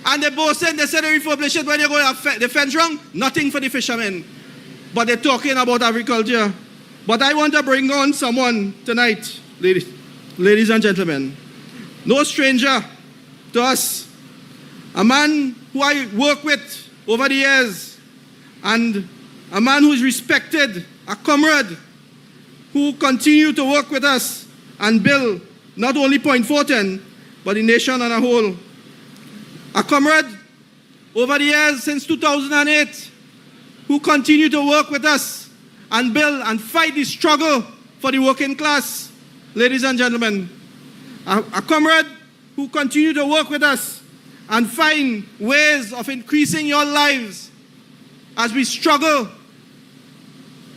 And they both said, they said they refurbish it when you go to the fence wrong, nothing for the fishermen. But they're talking about agriculture. But I want to bring on someone tonight, ladies and gentlemen. No stranger to us. A man who I work with over the years, and a man who is respected, a comrade who continue to work with us and build not only Point Fortin, but the nation on a whole. A comrade over the years since 2008 who continue to work with us and build and fight the struggle for the working class, ladies and gentlemen. A comrade who continue to work with us and find ways of increasing your lives as we struggle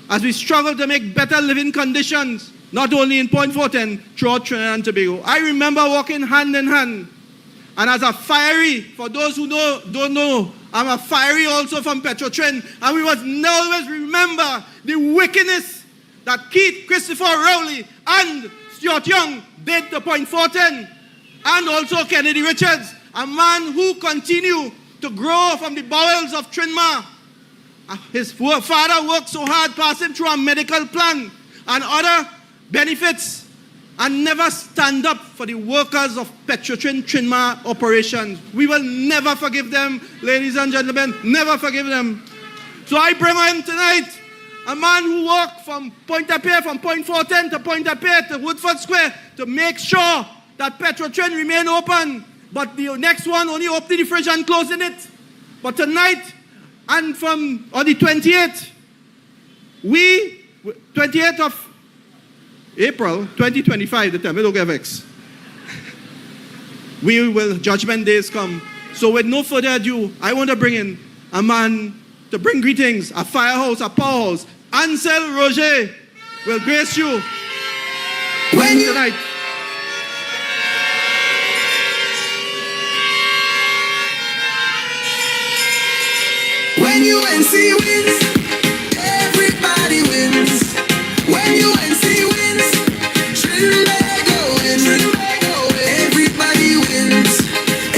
to make better living conditions, not only in Point Fortin, throughout Trinidad and Tobago. I remember walking hand in hand, and as a fiery, for those who don't know, I'm a fiery also from Petrotrin, and we must always remember the wickedness that Keith, Christopher Rowley, and Stuart Young did to Point Fortin, and also Kennedy Richards, a man who continued to grow from the bowels of Trinma. His father worked so hard, passed him through a medical plan and other benefits, and never stand up for the workers of Petrotrin Trinma operations. We will never forgive them, ladies and gentlemen, never forgive them. So I bring him tonight, a man who walked from Pointe-à-Pied, from Point Fortin to Pointe-à-Pied to Woodford Square to make sure that Petrotrin remain open. But the next one only opening the fridge and closing it. But tonight, and on the 28th, 28th of April 2025, the time we don't get vexed. We will, Judgment Days come. So with no further ado, I want to bring in a man to bring greetings, a firehouse, a powerhouse. Ancel Roget will grace you tonight. When UNC wins, everybody wins. When UNC wins, Trinidad wins. Everybody wins.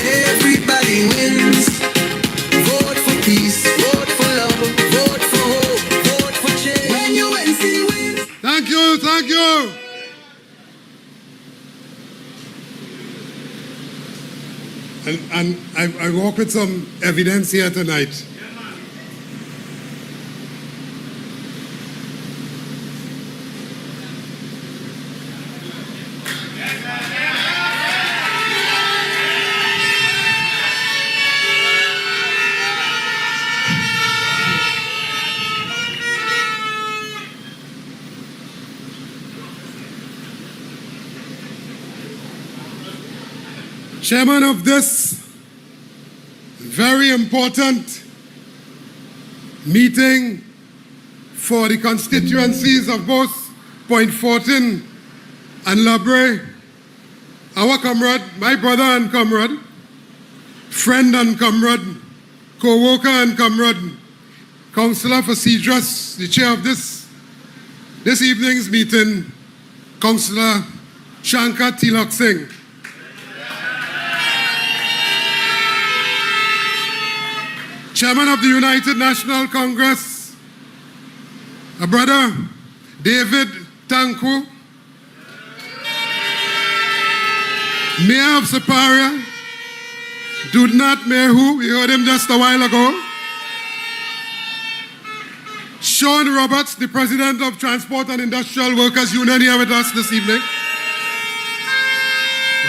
Everybody wins. Vote for peace. Vote for love. Vote for hope. Vote for change. When UNC wins. Thank you. Thank you. And I walk with some evidence here tonight. Chairman of this very important meeting for the constituencies of both Point Fortin and Labre, our comrade, my brother and comrade, friend and comrade, co-worker and comrade, Councillor for Cedros, the chair of this evening's meeting, Councillor Shankar Tilak Singh. Chairman of the United National Congress, a brother, David Tanku, Mayor of Siparia, Dudnat Mehu, we heard him just a while ago, Sean Roberts, the President of Transport and Industrial Workers Union, here with us this evening,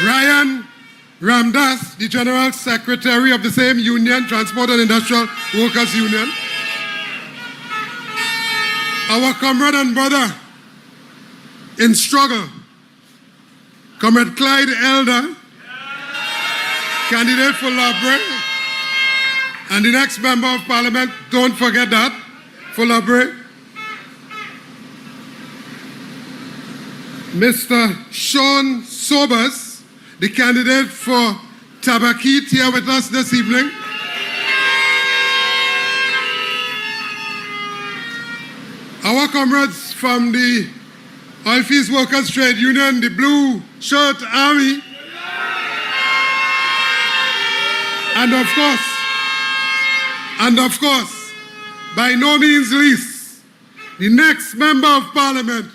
Ryan Ramdas, the General Secretary of the same union, Transport and Industrial Workers Union. Our comrade and brother in struggle, Comrade Clyde Elder, candidate for Labre, and the next member of Parliament, don't forget that, for Labre, Mr. Sean Sobers, the candidate for Tabakit, here with us this evening. Our comrades from the Oilfields Workers Trade Union, the Blue Shirt Army. And of course, by no means least, the next Member of Parliament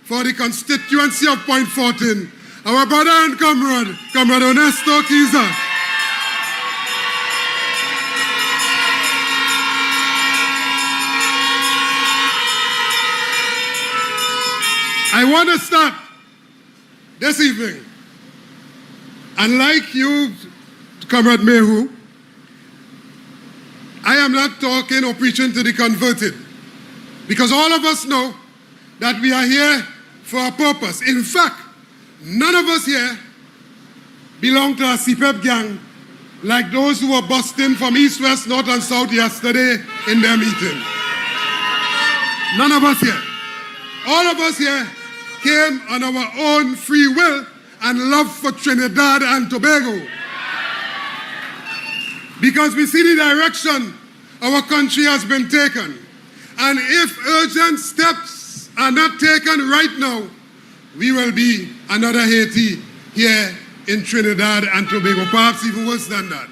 for the constituency of Point Fortin, our brother and comrade, Comrade Ernesto Kiza. I want to start this evening, and like you, Comrade Mehu, I am not talking or preaching to the converted, because all of us know that we are here for a purpose. In fact, none of us here belong to a CPEP gang like those who were busting from east, west, north, and south yesterday in their meeting. None of us here. All of us here came on our own free will and love for Trinidad and Tobago. Because we see the direction our country has been taken. And if urgent steps are not taken right now, we will be another Haiti here in Trinidad and Tobago, perhaps even worse than that.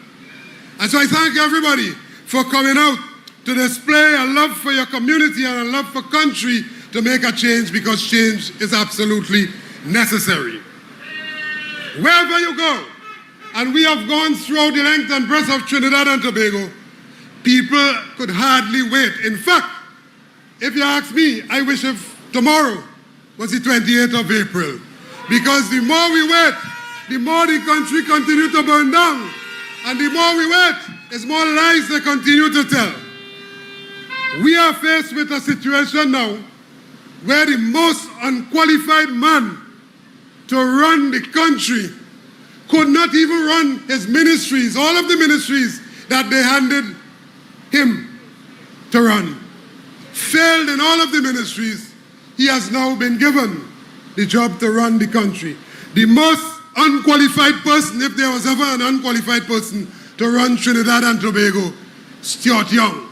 And so I thank everybody for coming out to display a love for your community and a love for country to make a change, because change is absolutely necessary. Wherever you go, and we have gone throughout the length and breadth of Trinidad and Tobago, people could hardly wait. In fact, if you ask me, I wish if tomorrow was the 28th of April. Because the more we wait, the more the country continues to burn down. And the more we wait, it's more lies they continue to tell. We are faced with a situation now where the most unqualified man to run the country could not even run his ministries, all of the ministries that they handed him to run. Failed in all of the ministries, he has now been given the job to run the country. The most unqualified person, if there was ever an unqualified person to run Trinidad and Tobago, Stuart Young.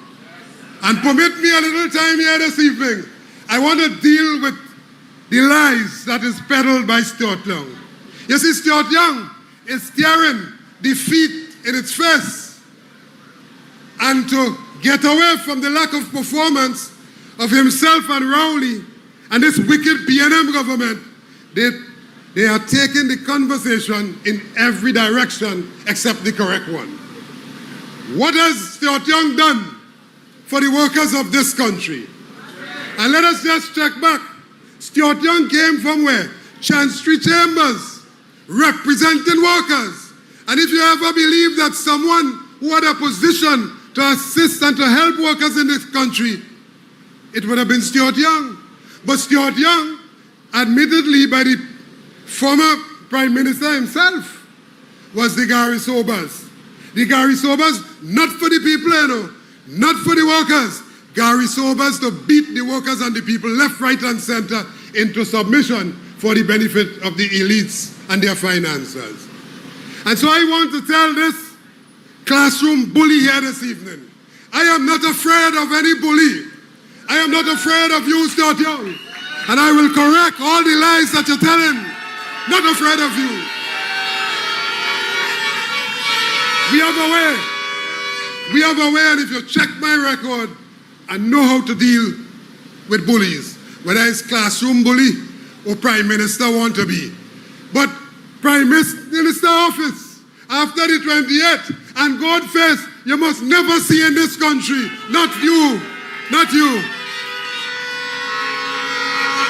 And permit me a little time here this evening. I want to deal with the lies that is peddled by Stuart Young. You see, Stuart Young is staring defeat in its face. And to get away from the lack of performance of himself and Rowley and this wicked PNM government, they are taking the conversation in every direction except the correct one. What has Stuart Young done for the workers of this country? And let us just check back. Stuart Young came from where? Chancery Chambers, representing workers. And if you ever believe that someone who had a position to assist and to help workers in this country, it would have been Stuart Young. But Stuart Young, admittedly by the former Prime Minister himself, was the Gary Sobers. The Gary Sobers, not for the people, you know, not for the workers. Gary Sobers to beat the workers and the people left, right, and center into submission for the benefit of the elites and their financiers. And so I want to tell this classroom bully here this evening, I am not afraid of any bully. I am not afraid of you, Stuart Young. And I will correct all the lies that you're telling. Not afraid of you. We have a way. We have a way, and if you check my record, I know how to deal with bullies, whether it's classroom bully or Prime Minister want to be. But Prime Minister office, after the 28th, and God face, you must never see in this country. Not you. Not you.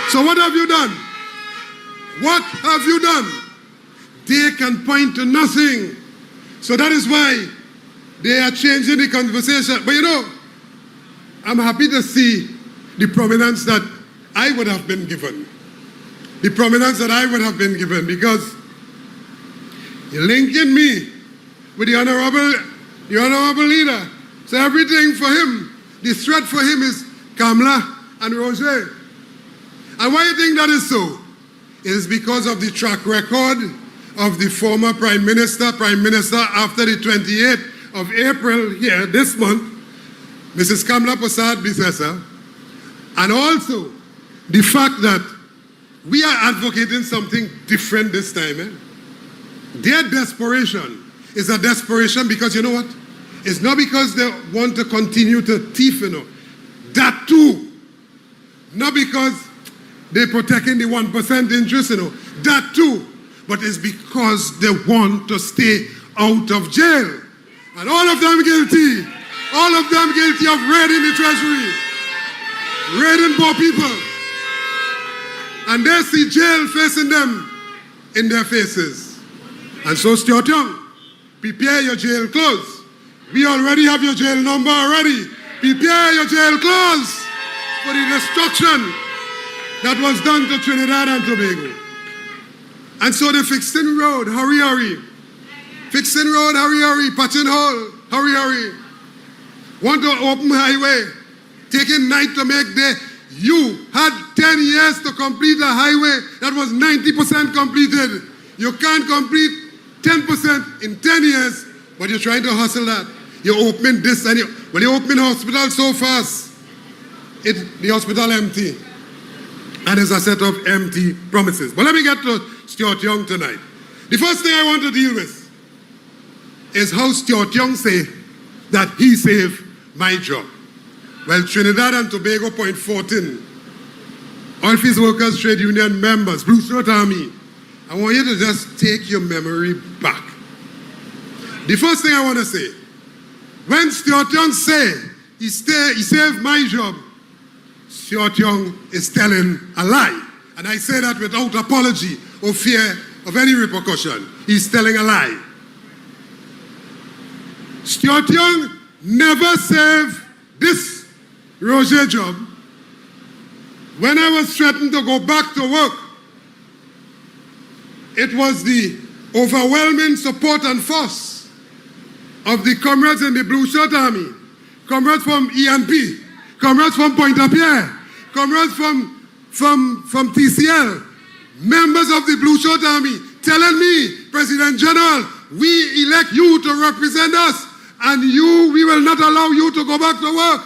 So what have you done? What have you done? They can point to nothing. So that is why they are changing the conversation. But you know, I'm happy to see the prominence that I would have been given. The prominence that I would have been given, because you're linking me with the honorable leader. So everything for him, the threat for him is Kamala and Roget. And why do you think that is so? It is because of the track record of the former Prime Minister after the 28th of April here this month, Mrs. Kamala Persad-Bissessar, and also the fact that we are advocating something different this time. Their desperation is a desperation because you know what? It's not because they want to continue to thief, you know. That too. Not because they're protecting the 1% interest, you know. That too. But it's because they want to stay out of jail. And all of them guilty. All of them guilty of raiding the treasury. Raiding poor people. And they see jail facing them in their faces. And so Stuart Young, prepare your jail clothes. We already have your jail number already. Prepare your jail clothes for the destruction that was done to Trinidad and Tobago. And so the fixing road, hurry, hurry. Fixing road, hurry, hurry. Patching hole, hurry, hurry. Want to open highway, taking night to make day. You had 10 years to complete a highway that was 90% completed. You can't complete 10% in 10 years, but you're trying to hustle that. You're opening this and when you open hospital so fast, the hospital empty. And there's a set of empty promises. But let me get to Stuart Young tonight. The first thing I want to deal with is how Stuart Young say that he saved my job. Well, Trinidad and Tobago Point Fortin, Oilfields Workers Trade Union members, Blue Shirt Army, I want you to just take your memory back. The first thing I want to say, when Stuart Young say he saved my job, Stuart Young is telling a lie. And I say that without apology or fear of any repercussion. He's telling a lie. Stuart Young never saved this Roget job. When I was threatened to go back to work, it was the overwhelming support and force of the comrades in the Blue Shirt Army, comrades from UNC, comrades from Pointe-à-Pierre, comrades from TCL, members of the Blue Shirt Army, telling me, President General, we elect you to represent us, and we will not allow you to go back to work.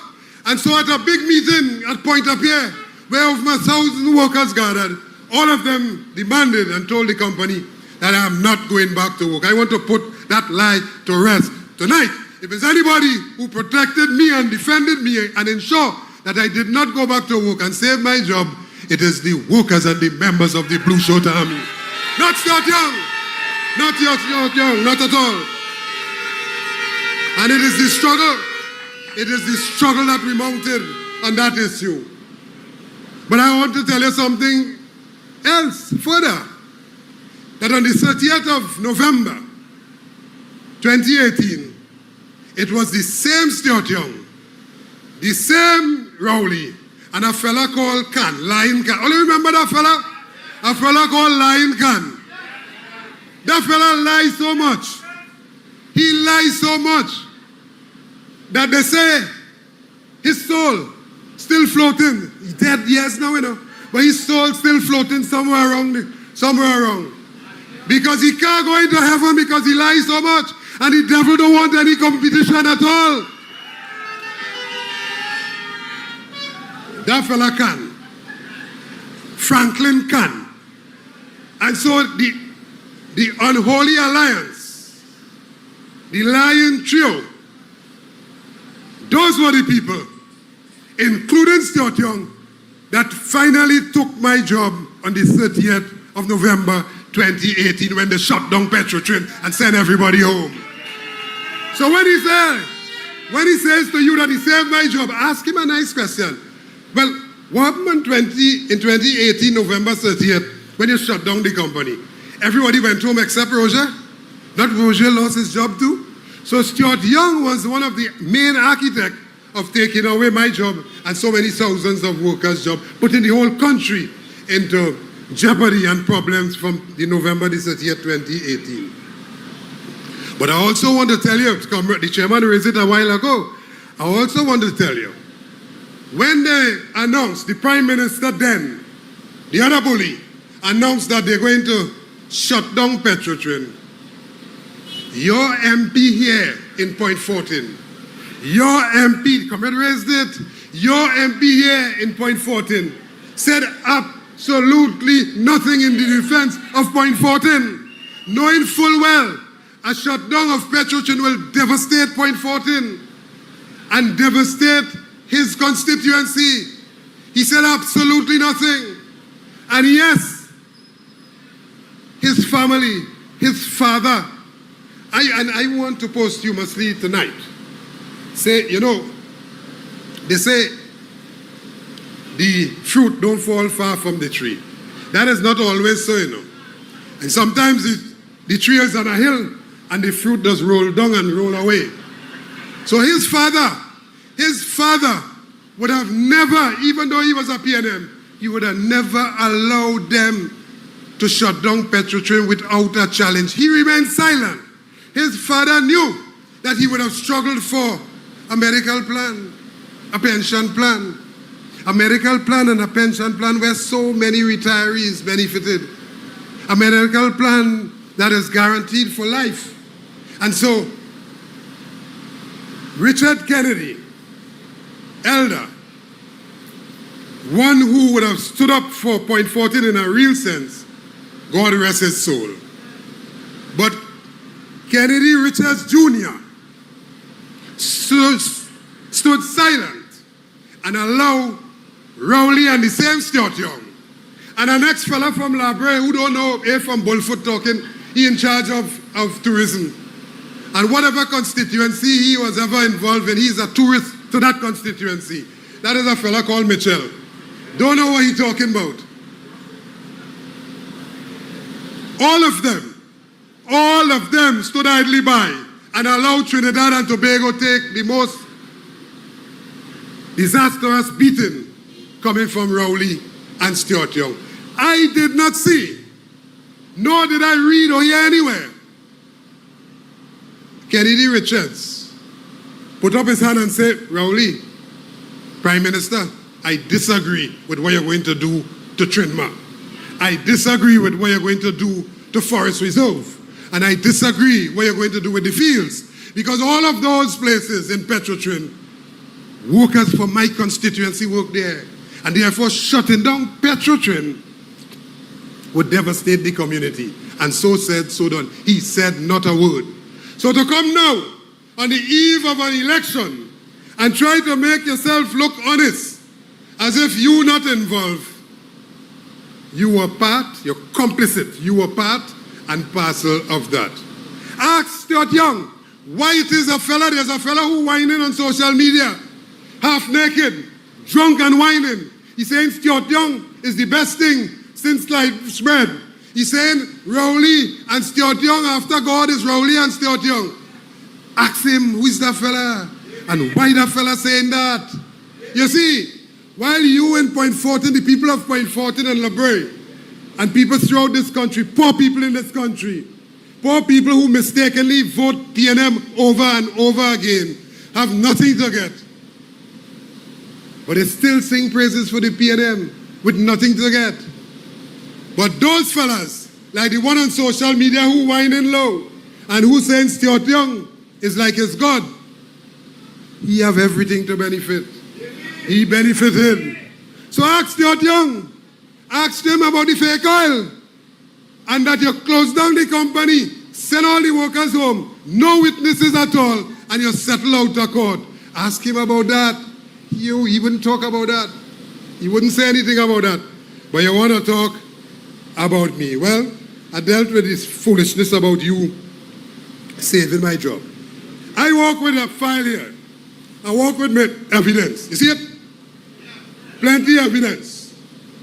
And so at a big meeting at Pointe-à-Pierre, where over 1,000 workers gathered, all of them demanded and told the company that I am not going back to work. I want to put that lie to rest tonight. If there's anybody who protected me and defended me and ensured that I did not go back to work and save my job, it is the workers and the members of the Blue Shirt Army. Not Stuart Young. Not Stuart Young, not at all. And it is the struggle that we mounted on that issue. But I want to tell you something else further. That on the 30th of November, 2018, it was the same Stuart Young, the same Rowley, and a fella called Lion Can. Only remember that fella? A fella called Lion Can. That fella lies so much. He lies so much that they say his soul still floating. He's dead years now, you know, but his soul still floating somewhere around. Because he can't go into heaven because he lies so much, and the devil don't want any competition at all. That fella can. Franklin can. And so the unholy alliance, the Lion Trio, those were the people, including Stuart Young, that finally took my job on the 30th of November 2018 when they shut down Petrotrin and sent everybody home. So when he says to you that he saved my job, ask him a nice question. Well, what happened in 2018, November 30th, when you shut down the company? Everybody went home except Roget? Not Roget lost his job too? So Stuart Young was one of the main architects of taking away my job and so many thousands of workers' jobs, putting the whole country into jeopardy and problems from the November 30th, 2018. But I also want to tell you, the chairman raised it a while ago, I also want to tell you, when they announced, the Prime Minister then, the other bully, announced that they're going to shut down Petrotrin, your MP here in Point Fortin, your MP, comrade raised it, your MP here in Point Fortin said absolutely nothing in the defense of Point Fortin, knowing full well a shutdown of Petrotrin will devastate Point Fortin and devastate his constituency. He said absolutely nothing. And yes, his family, his father, I want to posthumously tonight say, you know, they say the fruit don't fall far from the tree. That is not always so, you know. And sometimes the tree is on a hill and the fruit does roll down and roll away. So his father would have never, even though he was a PNM, he would have never allowed them to shut down Petrotrin without a challenge. He remained silent. His father knew that he would have struggled for a medical plan, a pension plan, a medical plan and a pension plan where so many retirees benefited, a medical plan that is guaranteed for life. And so, Richard Kennedy, elder, one who would have stood up for Point Fortin in a real sense, God rest his soul. But Kennedy Richards Jr. stood silent and allowed Rowley and the same Stuart Young and the next fella from Labre who don't know from Bullfoot talking, he in charge of tourism. And whatever constituency he was ever involved in, he's a tourist to that constituency. That is a fella called Mitchell. Don't know what he's talking about. All of them stood idly by and allowed Trinidad and Tobago take the most disastrous beating coming from Rowley and Stuart Young. I did not see, nor did I read or hear anywhere, Kennedy Richards put up his hand and said, Rowley, Prime Minister, I disagree with what you're going to do to Trinma. I disagree with what you're going to do to Forest Reserve. And I disagree what you're going to do with the fields. Because all of those places in Petrotrin, workers from my constituency work there. And therefore shutting down Petrotrin would devastate the community. And so said, so done. He said not a word. So to come now, on the eve of an election, and try to make yourself look honest, as if you're not involved, you were part, you're complicit, you were part and parcel of that. Ask Stuart Young why it is there's a fella who whining on social media, half naked, drunk and whining. He's saying Stuart Young is the best thing since sliced bread. He's saying Rowley and Stuart Young after God is Rowley and Stuart Young. Ask him who is that fella and why that fella saying that. You see, while you in Point Fortin, the people of Point Fortin and Labre, and people throughout this country, poor people in this country, poor people who mistakenly vote PNM over and over again, have nothing to get. But they still sing praises for the PNM with nothing to get. But those fellas, like the one on social media who whining low and who saying Stuart Young is like his God, he have everything to benefit. He benefited. So ask Stuart Young, ask him about the fake oil and that you close down the company, send all the workers home, no witnesses at all, and you settle out a court. Ask him about that. He wouldn't talk about that. He wouldn't say anything about that. But you want to talk about me. Well, I dealt with this foolishness about you saving my job. I walk with a file here. I walk with my evidence. You see it? Plenty of evidence.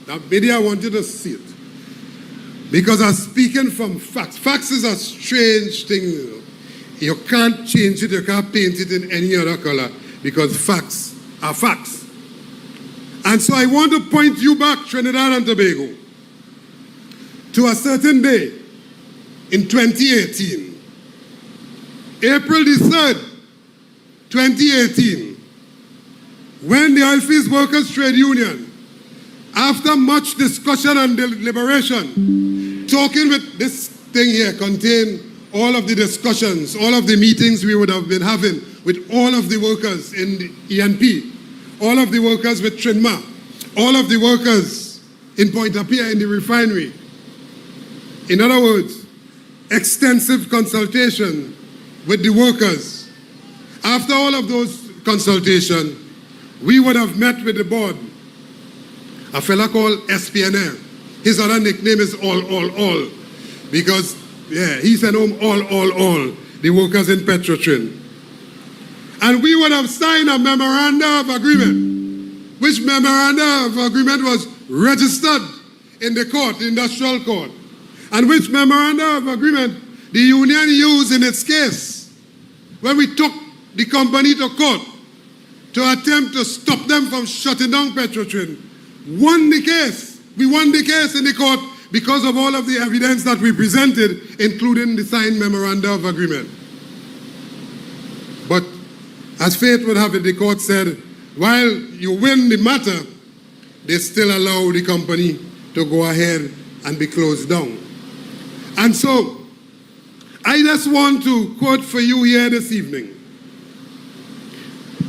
Now, maybe I want you to see it. Because I'm speaking from facts. Facts is a strange thing. You can't change it, you can't paint it in any other color because facts are facts. And so I want to point you back, Trinidad and Tobago, to a certain day in 2018. April the 3rd, 2018, when the Oilfields Workers Trade Union, after much discussion and deliberation, talking with this thing here, contained all of the discussions, all of the meetings we would have been having with all of the workers in the ENP, all of the workers with Trinma, all of the workers in Point-a-Pierre in the refinery. In other words, extensive consultation with the workers. After all of those consultations, we would have met with the board. A fella called SPNL. His other nickname is all. Because, he sent home all, the workers in Petrotrin. And we would have signed a memorandum of agreement, which memorandum of agreement was registered in the court, the industrial court, and which memorandum of agreement the union used in its case when we took the company to court to attempt to stop them from shutting down Petrotrin. Won the case. We won the case in the court because of all of the evidence that we presented, including the signed memorandum of agreement. But as fate would have it, the court said, while you win the matter, they still allow the company to go ahead and be closed down. And so, I just want to quote for you here this evening.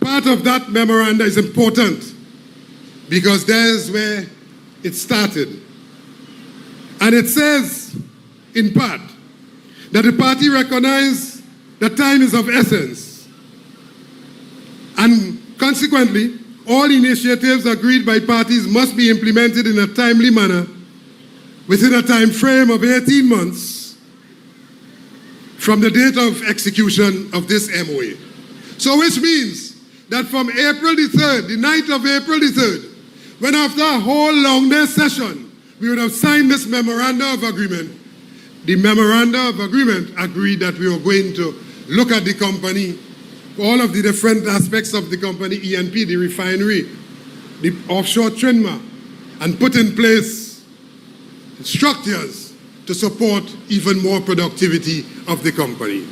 Part of that memorandum is important because there's where it started. And it says, in part, that the party recognizes that time is of essence. And consequently, all initiatives agreed by parties must be implemented in a timely manner within a time frame of 18 months from the date of execution of this MOA. So which means that from April the 3rd, the night of April the 3rd, when after a whole long day session, we would have signed this memorandum of agreement, the memorandum of agreement agreed that we were going to look at the company, all of the different aspects of the company, ENP, the refinery, the offshore Trinma, and put in place structures to support even more productivity of the company.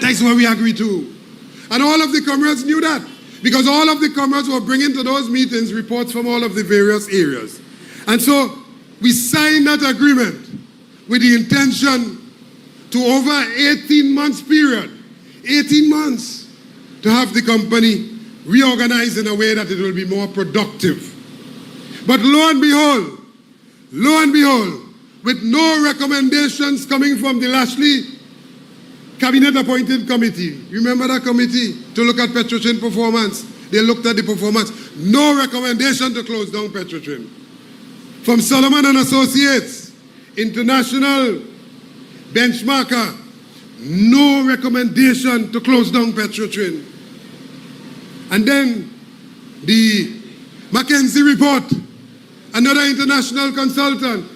That's what we agreed to. And all of the comrades knew that, because all of the comrades were bringing to those meetings reports from all of the various areas. And so we signed that agreement with the intention to over 18 months period, 18 months, to have the company reorganized in a way that it will be more productive. But lo and behold, with no recommendations coming from the Lashley cabinet-appointed committee. Remember that committee to look at Petrotrin performance? They looked at the performance. No recommendation to close down Petrotrin. From Solomon and Associates, international benchmarker, no recommendation to close down Petrotrin. And then the McKinsey report, another international consultant,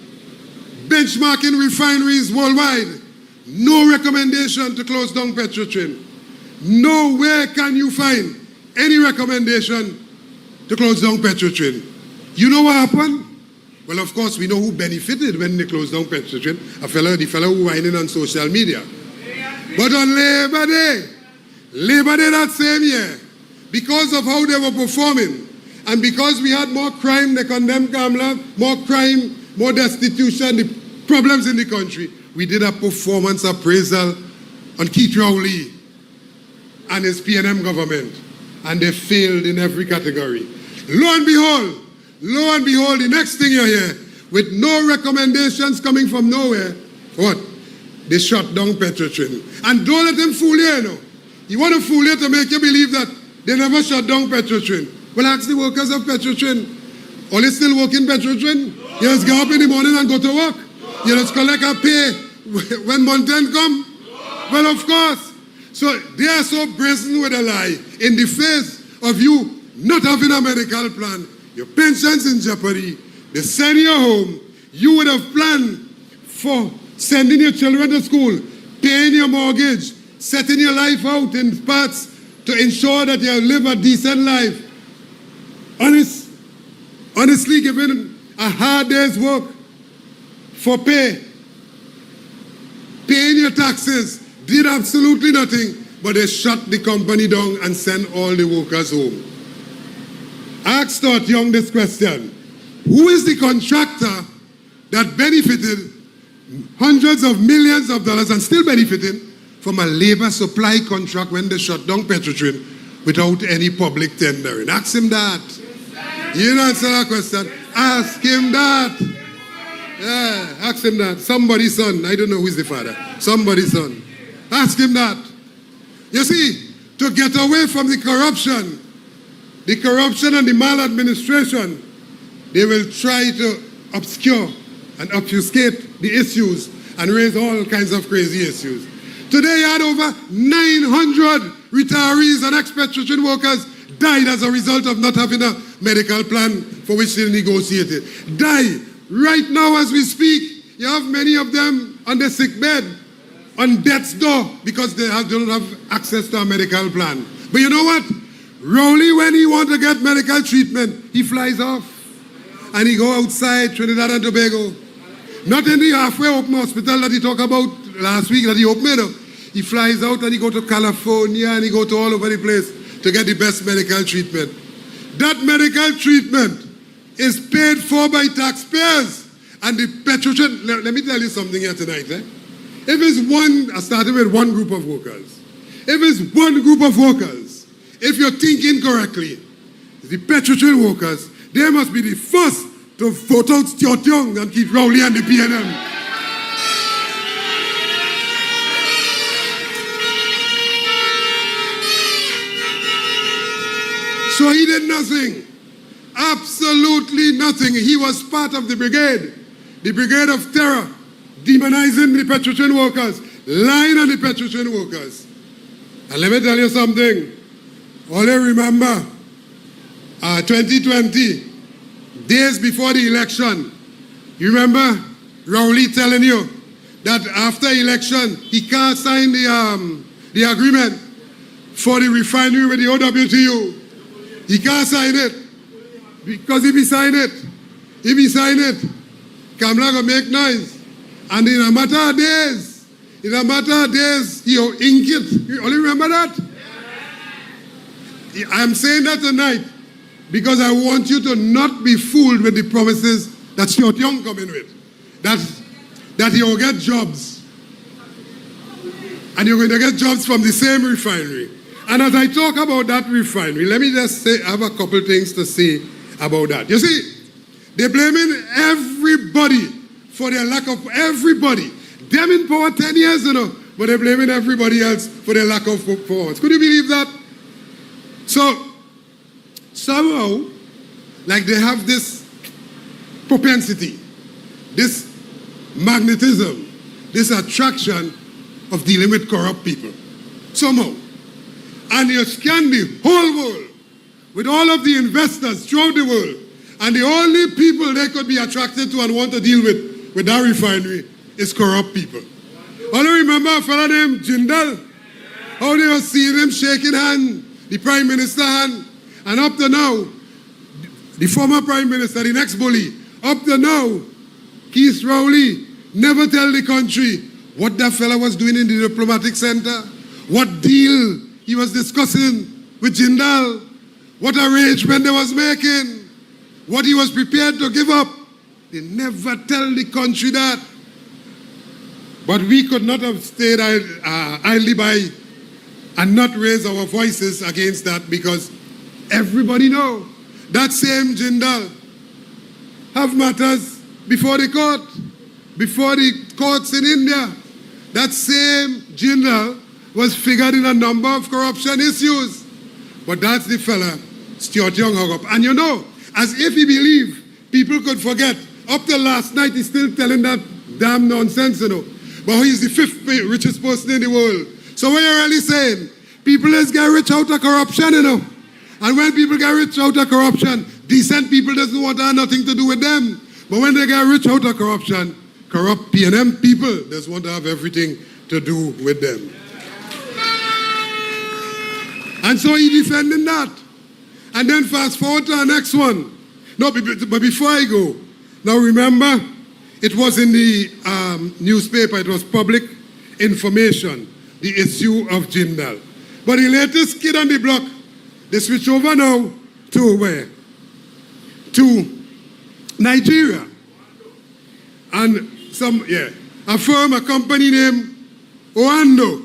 benchmarking refineries worldwide, no recommendation to close down Petrotrin. Nowhere can you find any recommendation to close down Petrotrin. You know what happened? Well, of course, we know who benefited when they closed down Petrotrin, the fellow who whining on social media. But on Labor Day that same year, because of how they were performing, and because we had more crime, they condemned Kamla, more crime, more destitution, the problems in the country, we did a performance appraisal on Keith Rowley and his PNM government, and they failed in every category. Lo and behold, the next thing you hear, with no recommendations coming from nowhere, what? They shut down Petrotrin. And don't let them fool you, you know. You want to fool you to make you believe that they never shut down Petrotrin. Well, ask the workers of Petrotrin. Are they still working Petrotrin? You just get up in the morning and go to work. You just collect a pay when month end come. Well, of course. So they are so brazen with a lie in the face of you not having a medical plan. Your pension's in jeopardy. They send you home. You would have planned for sending your children to school, paying your mortgage, setting your life out in parts to ensure that you live a decent life. Honestly, giving a hard day's work for pay, paying your taxes, did absolutely nothing, but they shut the company down and sent all the workers home. I asked Stuart Young this question: who is the contractor that benefited hundreds of millions of dollars and still benefiting from a labor supply contract when they shut down Petrotrin without any public tendering? Ask him that. You didn't answer that question. Ask him that. Yeah, ask him that. Somebody's son. I don't know who's the father. Somebody's son. Ask him that. You see, to get away from the corruption and the maladministration, they will try to obscure and obfuscate the issues and raise all kinds of crazy issues. Today, you had over 900 retirees and ex-patrician workers died as a result of not having a medical plan for which they negotiated. Die. Right now as we speak, you have many of them on the sick bed, on death's door, because they don't have access to a medical plan. But you know what? Rowley, when he wants to get medical treatment, he flies off. And he go outside Trinidad and Tobago. Not in the halfway open hospital that he talked about last week that he opened. He flies out and he go to California and he go to all over the place to get the best medical treatment. That medical treatment is paid for by taxpayers. And the patrician, let me tell you something here tonight. If it's one, I started with one group of workers. If it's one group of workers, if you're thinking correctly, the patrician workers, they must be the first to vote out Stuart Young and keep Rowley and the PNM. So he did nothing. Absolutely nothing. He was part of the brigade of terror, demonizing the patrician workers, lying on the patrician workers. And let me tell you something. Only remember, 2020, days before the election, you remember Rowley telling you that after election, he can't sign the agreement for the refinery with the OWTU. He can't sign it. Because if he sign it, Kamala will make noise. And in a matter of days, he'll ink it. You only remember that? I'm saying that tonight because I want you to not be fooled with the promises that Stuart Young coming with. That you'll get jobs. And you're going to get jobs from the same refinery. And as I talk about that refinery, let me just say, I have a couple things to say about that. You see, they're blaming everybody for their lack of, everybody. Them in power 10 years, but they're blaming everybody else for their lack of performance. Could you believe that? So, somehow, like they have this propensity, this magnetism, this attraction of dealing with corrupt people. Somehow. And you scan the whole world with all of the investors throughout the world, and the only people they could be attracted to and want to deal with that refinery is corrupt people. Only remember a fellow named Jindal, how they were seeing him shaking hand, the Prime Minister hand, and up to now, the former Prime Minister, the next bully, up to now, Keith Rowley never tell the country what that fellow was doing in the diplomatic center, what deal he was discussing with Jindal, what arrangement they was making, what he was prepared to give up. They never tell the country that. But we could not have stayed idly by and not raise our voices against that, because everybody know that same Jindal have matters before the courts in India. That same Jindal was figured in a number of corruption issues. But that's the fella Stuart Young hung up. And you know, as if he believed people could forget, up till last night he's still telling that damn nonsense, But he's the 5th richest person in the world. So what you're really saying, people just get rich out of corruption, And when people get rich out of corruption, decent people doesn't want to have nothing to do with them. But when they get rich out of corruption, corrupt PNM people just want to have everything to do with them. And so he defending that. And then fast forward to our next one. No, but before I go, now remember, it was in the newspaper, it was public information, the issue of Jindal. But the latest kid on the block, they switch over now to where? To Nigeria. And a firm, a company named Oando.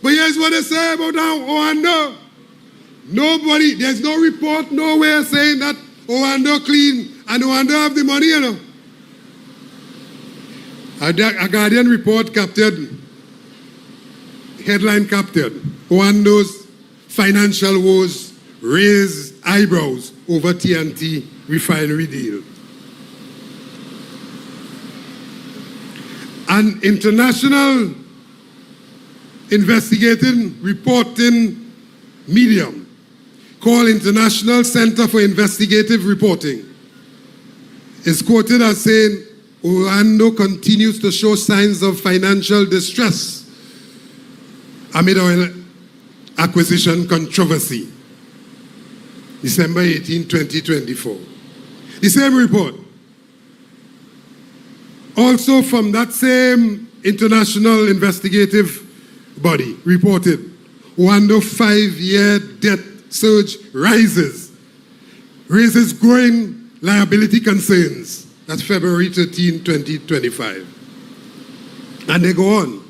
But here's what they say about Oando. Nobody, there's no report nowhere saying that Oando clean and Oando have the money, A Guardian report headline captured, Owando's financial woes raise eyebrows over TNT refinery deal. An international investigating reporting medium called International Center for Investigative Reporting is quoted as saying, Owando continues to show signs of financial distress amid oil acquisition controversy. December 18, 2024. The same report, also from that same international investigative body, reported Owando 5-year debt surge raises growing liability concerns. That's February 13, 2025. And they go on.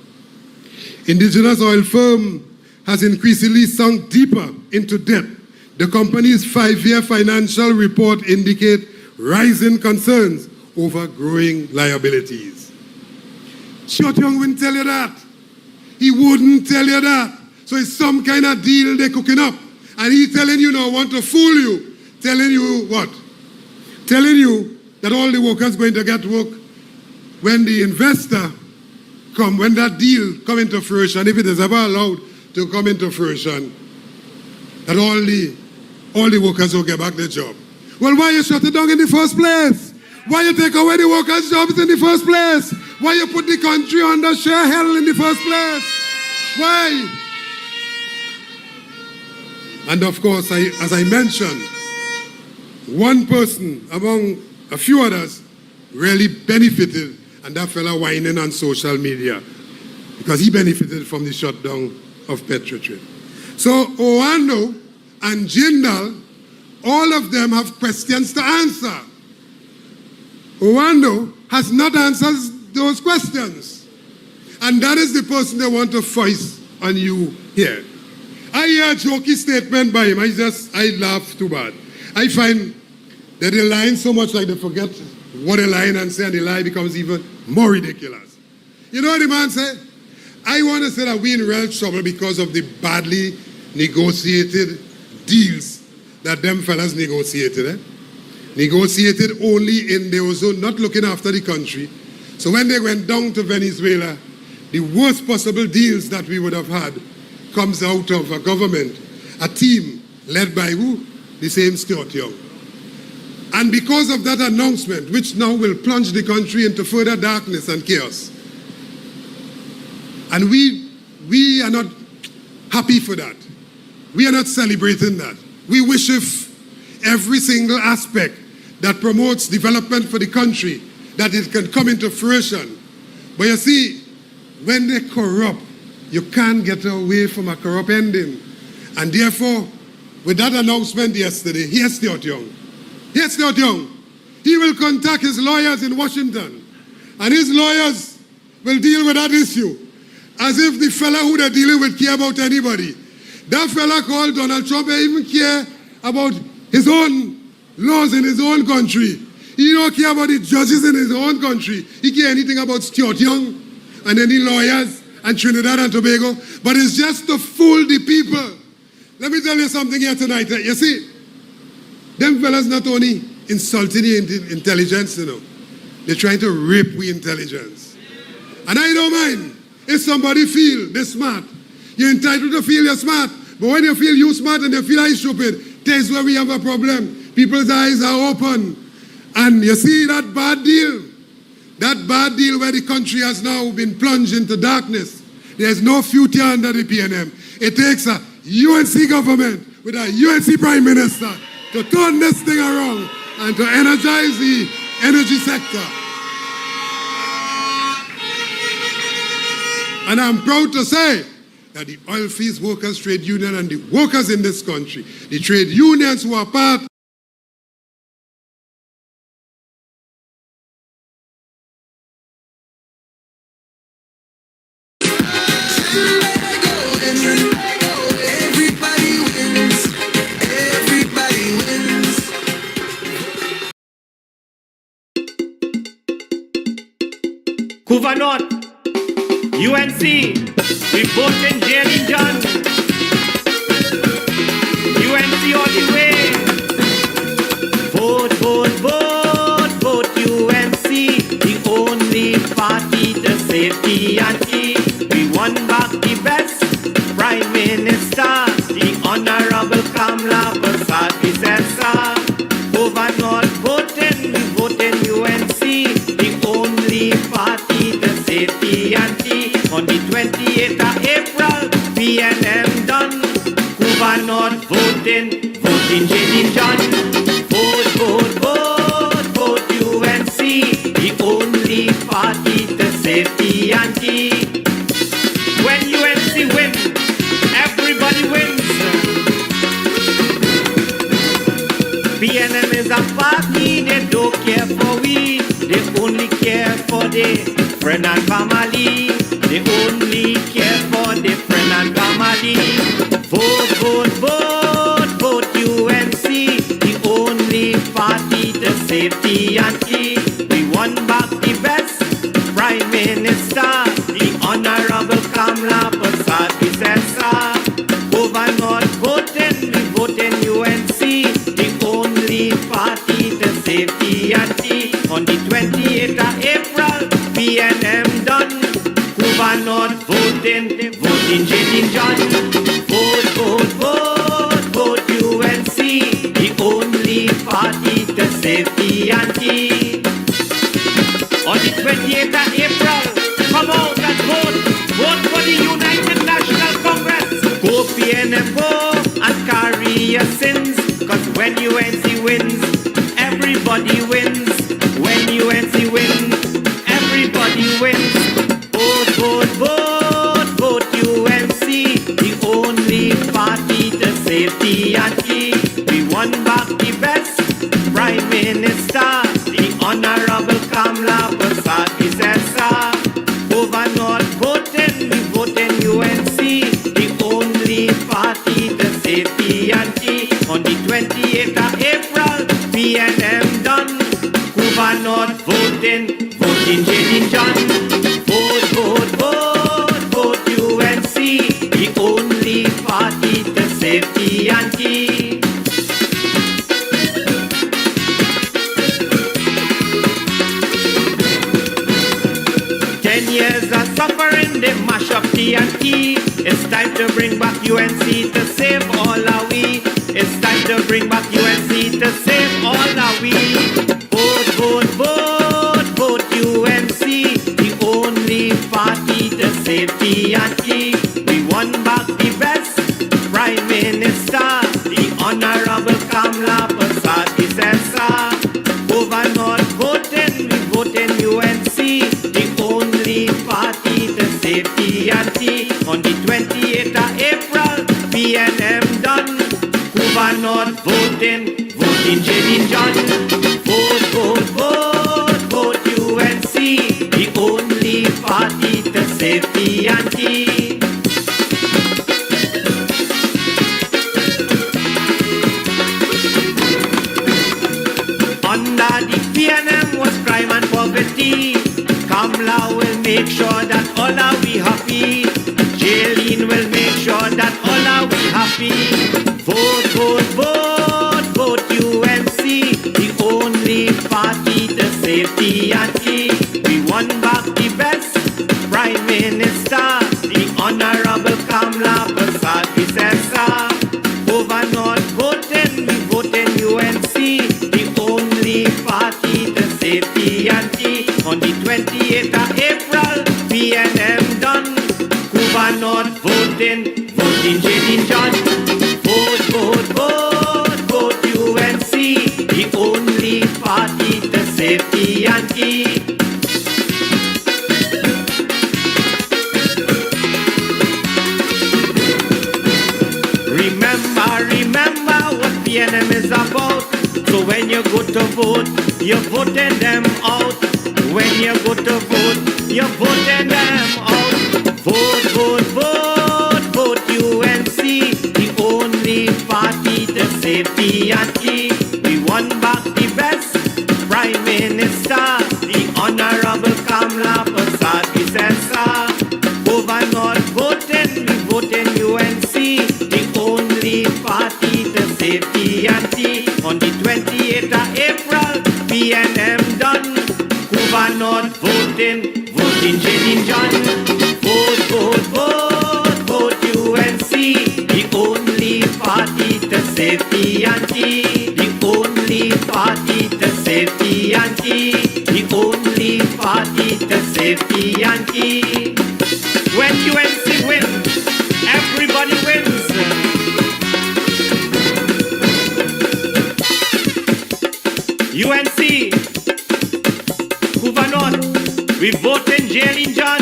Indigenous oil firm has increasingly sunk deeper into debt. The company's 5-year financial report indicate rising concerns over growing liabilities. Short Young wouldn't tell you that. He wouldn't tell you that. So it's some kind of deal they're cooking up. And he telling you now, want to fool you. Telling you what? Telling you that all the workers going to get work when the investor come, when that deal come into fruition, if it is ever allowed to come into fruition, that all the workers will get back their job. Well, why you shut it down in the first place? Why you take away the workers' jobs in the first place? Why you put the country under sheer hell in the first place? Why? And of course, as I mentioned, one person among a few others really benefited, and that fella whining on social media because he benefited from the shutdown of Petrotrade. So Owando and Jindal, all of them have questions to answer. Owando has not answered those questions. And that is the person they want to voice on you here. I hear a jokey statement by him. I laugh too bad. I find that they lie so much like they forget what they lie and say, and the lie becomes even more ridiculous. You know what the man said? I want to say that we're in real trouble because of the badly negotiated deals that them fellas negotiated. Negotiated only in the ozone, not looking after the country. So when they went down to Venezuela, the worst possible deals that we would have had comes out of a government, a team led by who? The same Stuart Young. And because of that announcement, which now will plunge the country into further darkness and chaos, and we are not happy for that. We are not celebrating that. We wish if every single aspect that promotes development for the country, that it can come into fruition. But you see, when they corrupt, you can't get away from a corrupt ending. And therefore, with that announcement yesterday, here's Stuart Young. Here's Stuart Young. He will contact his lawyers in Washington, and his lawyers will deal with that issue as if the fella who they're dealing with care about anybody. That fella called Donald Trump even care about his own laws in his own country. He don't care about the judges in his own country. He care anything about Stuart Young and any lawyers and Trinidad and Tobago. But it's just to fool the people. Let me tell you something here tonight. You see, them fellas not only insulting the intelligence, you know, they're trying to rape we intelligence. And I don't mind if somebody feel they're smart. You're entitled to feel you're smart. But when you feel you smart and you feel I stupid, that's where we have a problem. People's eyes are open. And you see that bad deal where the country has now been plunged into darkness. There's no future under the PNM. It takes a UNC government with a UNC prime minister to turn this thing around and to energize the energy sector. And I'm proud to say that the Oilfields Workers Trade Union and the workers in this country, the trade unions who are part UNC, we vote in Jenny John. UNC all the way. Vote, vote, vote, vote UNC, the only party to save T&T. We won back the best Prime Minister, the Honorable Kamala Prasad Visesa. Over North voting, we vote in UNC, the only party to save T&T. On the 28th of April, PNM done. Over North voting, voting Jenny John. Vote, vote, vote, vote UNC, the only party to save T&T. When UNC wins, everybody wins. PNM is a party, they don't care for we. They only care for the friend and family. They only care for the friend and family. Vote, vote, vote, vote UNC, the only party to save T&T. We won back the best Prime Minister, the Honorable Kamala Prasad Visesa. Over North voting, we vote in UNC, the only party to save T&T. On the 28th of April, PNM done. Over North voting, voting Jenny John. Vote, vote, vote, vote UNC, the only party to save T&T. On the 28th of April, come out and vote. Vote for the United National Congress. Go PNM, go and carry your sins. Cause when UNC wins, everybody wins. When UNC wins, everybody wins. Vote, vote, vote, vote UNC, the only party to save T&T. We won back the best Prime Minister, the Honorable Kamala Prasad Visesa. Over North voting, we vote in UNC, the only party to save T&T. On the 28th of April, PNM done. Over North voting, voting Jenny John. Vote, vote, vote, vote UNC, the only party to save T&T. Years of suffering, they mash up T&T. It's time to bring back UNC to save all our we. It's time to bring back UNC to save all our we. Vote, vote, vote, vote UNC, the only party to save T&T. We won back the best Prime Minister, the Honorable Kamala Prasad Visesa. Over North voting, we vote in UNC, the only party to save T&T. On the 28th of April, PNM done. Over North voting, voting Jenny John. Vote, vote, vote, vote UNC, the only party to save T&T. Under the PNM was crime and poverty. Kamala will make sure that all are we happy. Jailin will make sure that all are we happy. Vote, vote, vote, vote UNC, the only party to save T&T. We won back the best Prime Minister, the Honorable Kamala Prasad Visesa. Over North voting, we vote in UNC, the only party to save T&T. On the 28th of April, PNM done. Over North voting, voting Jenny John. Vote, vote, vote, vote UNC, the only party to save T&T. Remember what PNM is about. So when you go to vote, you're voting them out. When you go to vote, you're voting them out. Vote, vote, vote, vote UNC, the only party to save T&T. We won back the best Prime Minister, the Honorable Kamala Prasad Visesa. Over Vote, vote, vote, vote UNC, the only party to save PNT, the only party to save PNT, the only party to save PNT. When UNC wins, everybody wins. UNC, Kuvanot, we vote in jail in John.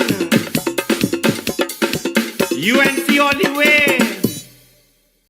UNC all the way.